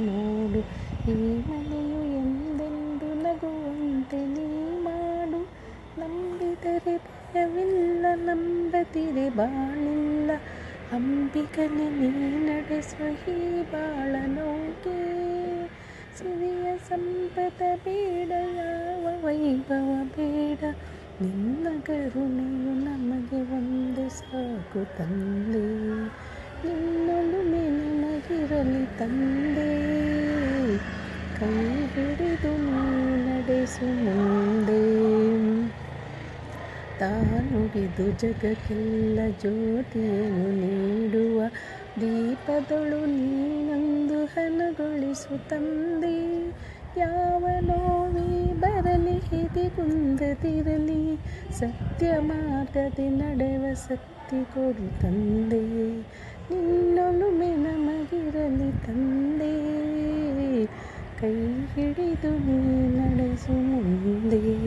ನೋಡು. ಈ ಮನೆಯು ಎಂದೆಂದು ನಗುವಂತೆ ನೀ ಮಾಡು. ನಂಬಿದರೆ ಭಯವಿಲ್ಲ, ನಂಬದಿರೆ ಬಾಳಿಲ್ಲ. ಅಂಬಿಗನೆ ನೀ ನಡೆಸುವ ಈ ಬಾಳ ನೌಕೆ. ಸಿರಿಯ ಸಂಪದ ಬೇಡ, ಯಾವ ವೈಭವ ಬೇಡ. ನಿನ್ನ ಕರುಣೆಯು ನಮಗೆ ಒಂದು ಸಾಕು ತಂದೆ. ನಿನ್ನೊಲುಮೆ ನಮಗಿರಲಿ ತಂದೆ. ಕೈ ಹಿಡಿದು ನೀ ನಡೆಸು ಮುಂದೆ. ತಾನುಡಿದು ಜಗಕ್ಕೆಲ್ಲ ಜ್ಯೋತಿಯನ್ನು ನೀಡುವ ದೀಪದೊಳು ನೀನೊಂದು ಹನಗೊಳಿಸು ತಂದೆ. ಯಾವ ನೋವೇ ಬರಲಿ ಹಿದಿಗುಂದದಿರಲಿ, ಸತ್ಯ ಮಾರ್ಗದೆ ನಡೆವ ಶಕ್ತಿ ಕೊಡು ತಂದೆ. ನಿನ್ನೊಲುಮೆ ನಮಗಿರಲಿ ತಂದೆ. ಕೈ ಹಿಡಿದು ನೀ ನಡೆಸು ಮುಂದೆ.